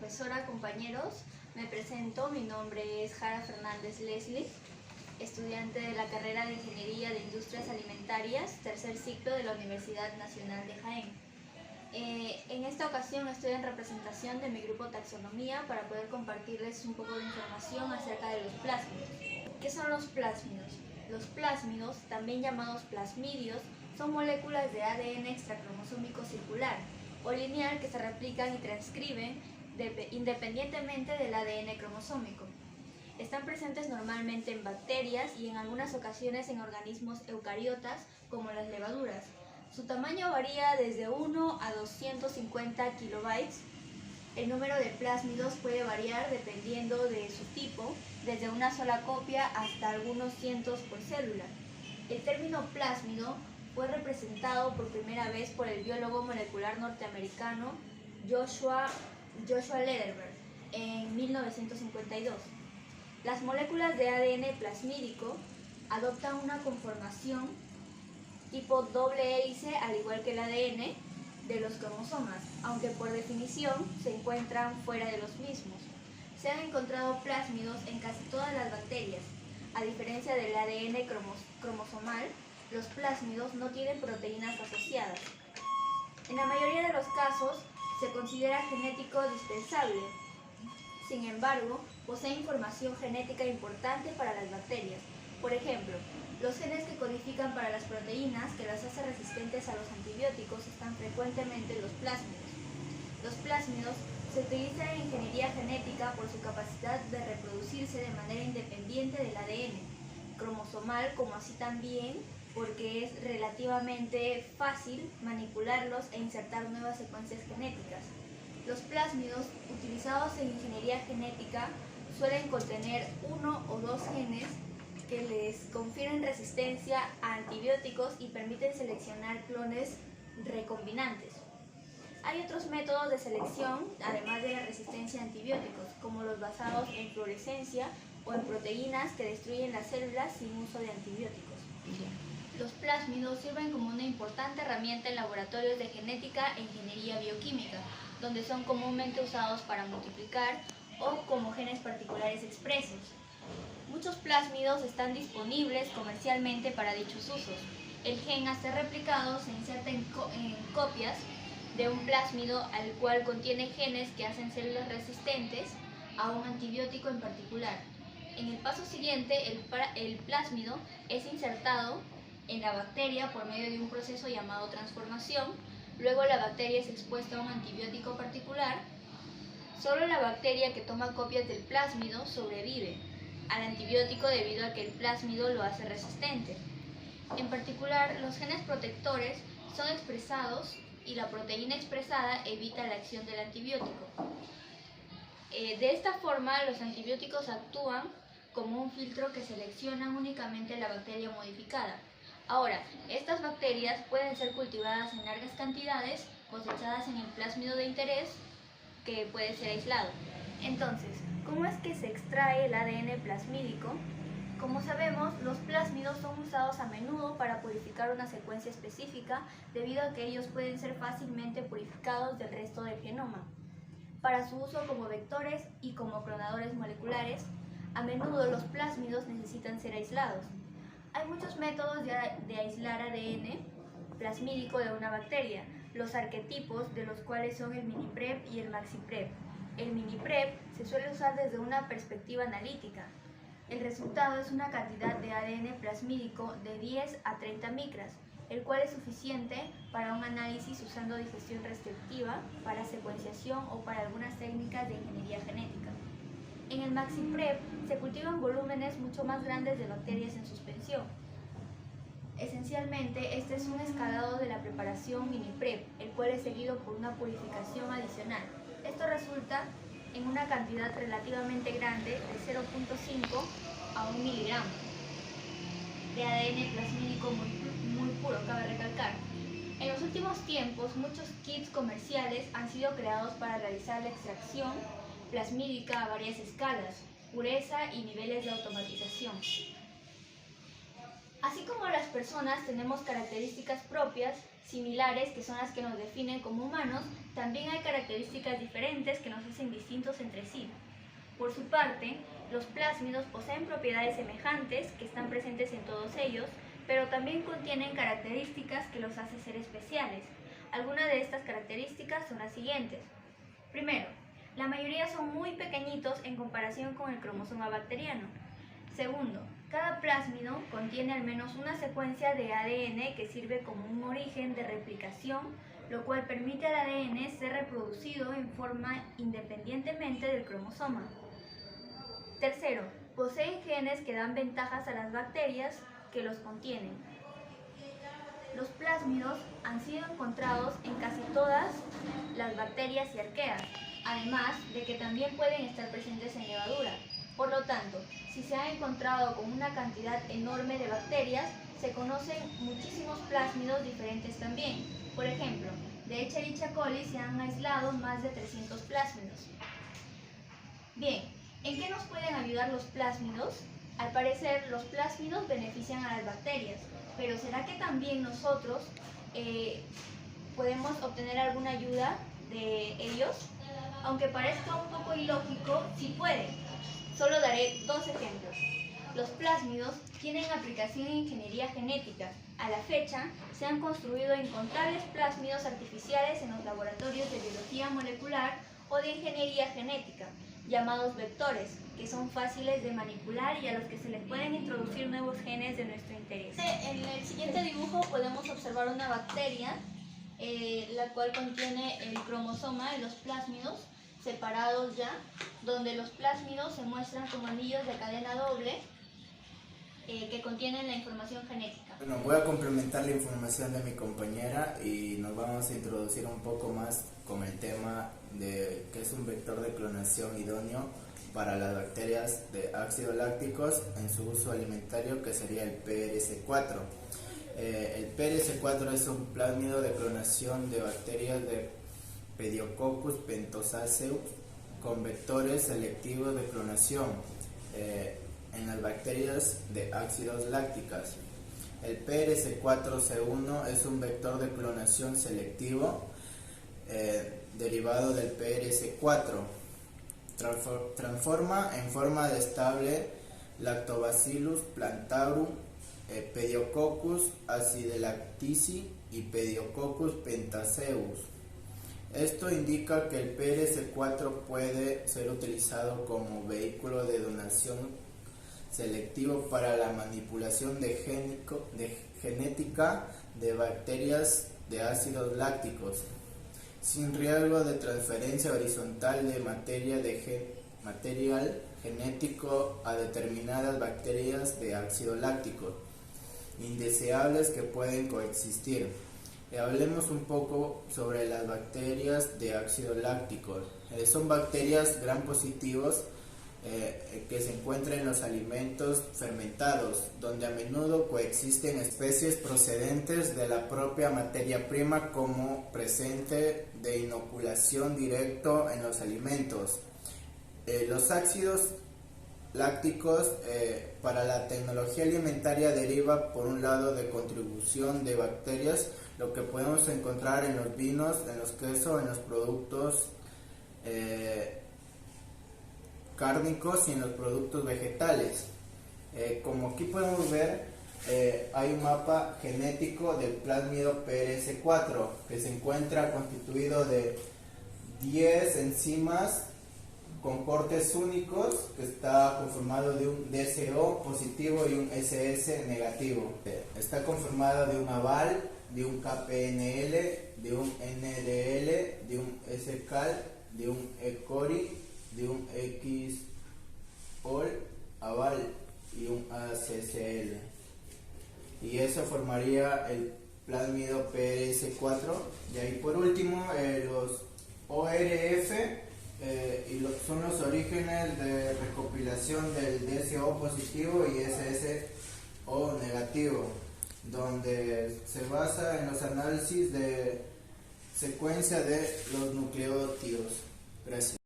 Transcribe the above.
profesora, compañeros. Me presento, mi nombre es Jara Fernández Leslie, estudiante de la carrera de Ingeniería de Industrias Alimentarias, tercer ciclo de la Universidad Nacional de Jaén. En esta ocasión estoy en representación de mi grupo Taxonomía para poder compartirles un poco de información acerca de los plásmidos. ¿Qué son los plásmidos? Los plásmidos, también llamados plasmidios, son moléculas de ADN extracromosómico circular o lineal que se replican y transcriben independientemente del ADN cromosómico. Están presentes normalmente en bacterias y en algunas ocasiones en organismos eucariotas como las levaduras. Su tamaño varía desde 1 a 250 kilobytes. El número de plásmidos puede variar dependiendo de su tipo, desde una sola copia hasta algunos cientos por célula. El término plásmido fue representado por primera vez por el biólogo molecular norteamericano Joshua Lederberg en 1952. Las moléculas de ADN plasmídico adoptan una conformación tipo doble hélice al igual que el ADN de los cromosomas, aunque por definición se encuentran fuera de los mismos. Se han encontrado plásmidos en casi todas las bacterias. A diferencia del ADN cromosomal, los plásmidos no tienen proteínas asociadas. En la mayoría de los casos se considera genético dispensable. Sin embargo, posee información genética importante para las bacterias. Por ejemplo, los genes que codifican para las proteínas que las hace resistentes a los antibióticos están frecuentemente en los plásmidos. Los plásmidos se utilizan en ingeniería genética por su capacidad de reproducirse de manera independiente del ADN cromosomal, como así también porque es relativamente fácil manipularlos e insertar nuevas secuencias genéticas. Los plásmidos utilizados en ingeniería genética suelen contener 1 o 2 genes que les confieren resistencia a antibióticos y permiten seleccionar clones recombinantes. Hay otros métodos de selección, además de la resistencia a antibióticos, como los basados en fluorescencia o en proteínas que destruyen las células sin uso de antibióticos. Los plásmidos sirven como una importante herramienta en laboratorios de genética e ingeniería bioquímica, donde son comúnmente usados para multiplicar o como genes particulares expresos. Muchos plásmidos están disponibles comercialmente para dichos usos. El gen a ser replicado se inserta en copias de un plásmido al cual contiene genes que hacen células resistentes a un antibiótico en particular. En el paso siguiente, el plásmido es insertado en la bacteria por medio de un proceso llamado transformación. Luego la bacteria es expuesta a un antibiótico particular. Solo la bacteria que toma copias del plásmido sobrevive al antibiótico debido a que el plásmido lo hace resistente. En particular, los genes protectores son expresados y la proteína expresada evita la acción del antibiótico. De esta forma, los antibióticos actúan como un filtro que selecciona únicamente la bacteria modificada. Ahora, estas bacterias pueden ser cultivadas en largas cantidades, cosechadas en el plásmido de interés, que puede ser aislado. Entonces, ¿cómo es que se extrae el ADN plasmídico? Como sabemos, los plásmidos son usados a menudo para purificar una secuencia específica, debido a que ellos pueden ser fácilmente purificados del resto del genoma. Para su uso como vectores y como clonadores moleculares, a menudo los plásmidos necesitan ser aislados. Hay muchos métodos de aislar ADN plasmídico de una bacteria, los arquetipos de los cuales son el miniprep y el maxiprep. El miniprep se suele usar desde una perspectiva analítica. El resultado es una cantidad de ADN plasmídico de 10 a 30 micras, el cual es suficiente para un análisis usando digestión restrictiva, para secuenciación o para algunas técnicas de ingeniería genética. En el maxiprep se cultivan volúmenes mucho más grandes de bacterias en suspensión. Esencialmente, este es un escalado de la preparación miniprep, el cual es seguido por una purificación adicional. Esto resulta en una cantidad relativamente grande de 0.5 a 1 miligramo de ADN plasmídico muy puro, cabe recalcar. En los últimos tiempos, muchos kits comerciales han sido creados para realizar la extracción plasmídica a varias escalas, pureza y niveles de automatización. Así como las personas tenemos características propias, similares, que son las que nos definen como humanos, también hay características diferentes que nos hacen distintos entre sí. Por su parte, los plásmidos poseen propiedades semejantes que están presentes en todos ellos, pero también contienen características que los hacen ser especiales. Algunas de estas características son las siguientes. Primero, la mayoría son muy pequeñitos en comparación con el cromosoma bacteriano. Segundo, cada plásmido contiene al menos una secuencia de ADN que sirve como un origen de replicación, lo cual permite al ADN ser reproducido en forma independientemente del cromosoma. Tercero, poseen genes que dan ventajas a las bacterias que los contienen. Los plásmidos han sido encontrados en casi todas las bacterias y arqueas, además de que también pueden estar presentes en levadura. Por lo tanto, si se ha encontrado con una cantidad enorme de bacterias, se conocen muchísimos plásmidos diferentes también. Por ejemplo, de Escherichia coli se han aislado más de 300 plásmidos. Bien, ¿en qué nos pueden ayudar los plásmidos? Al parecer, los plásmidos benefician a las bacterias, pero ¿será que también nosotros podemos obtener alguna ayuda de ellos? Aunque parezca un poco ilógico, sí pueden. Solo daré dos ejemplos. Los plásmidos tienen aplicación en ingeniería genética. A la fecha, se han construido incontables plásmidos artificiales en los laboratorios de biología molecular o de ingeniería genética, llamados vectores, que son fáciles de manipular y a los que se les pueden introducir nuevos genes de nuestro interés. En el siguiente dibujo podemos observar una bacteria, la cual contiene el cromosoma de los plásmidos separados ya, donde los plásmidos se muestran como anillos de cadena doble que contienen la información genética. Bueno, voy a complementar la información de mi compañera y nos vamos a introducir un poco más con el tema de qué es un vector de clonación idóneo para las bacterias de ácidos lácticos en su uso alimentario, que sería el PRS4. El PRS4 es un plásmido de clonación de bacterias de Pediococcus pentosaceus con vectores selectivos de clonación en las bacterias de ácidos lácticas. El PRS4C1 es un vector de clonación selectivo derivado del PRS4. Transforma en forma de estable Lactobacillus plantarum, Pediococcus acidelactici y Pediococcus pentaceus. Esto indica que el PRS4 puede ser utilizado como vehículo de donación selectivo para la manipulación de genética de bacterias de ácidos lácticos, sin riesgo de transferencia horizontal de material genético a determinadas bacterias de ácido láctico, indeseables que pueden coexistir. Hablemos un poco sobre las bacterias de ácido láctico. Son bacterias gram positivos que se encuentran en los alimentos fermentados, donde a menudo coexisten especies procedentes de la propia materia prima como presente de inoculación directo en los alimentos. Los ácidos lácticos para la tecnología alimentaria deriva por un lado de contribución de bacterias, lo que podemos encontrar en los vinos, en los quesos, en los productos cárnicos y en los productos vegetales. Como aquí podemos ver, hay un mapa genético del plásmido PRS4 que se encuentra constituido de 10 enzimas con cortes únicos, que está conformado de un DSO positivo y un SS negativo. Está conformado de un aval, de un KPNL, de un NDL, de un SCAL, de un ECORI, de un XOL, aval y un ACCL. Y eso formaría el plásmido PRS4. Y ahí por último los ORF son los orígenes de recopilación del DSO positivo y SSO negativo, donde se basa en los análisis de secuencia de los nucleótidos. Gracias.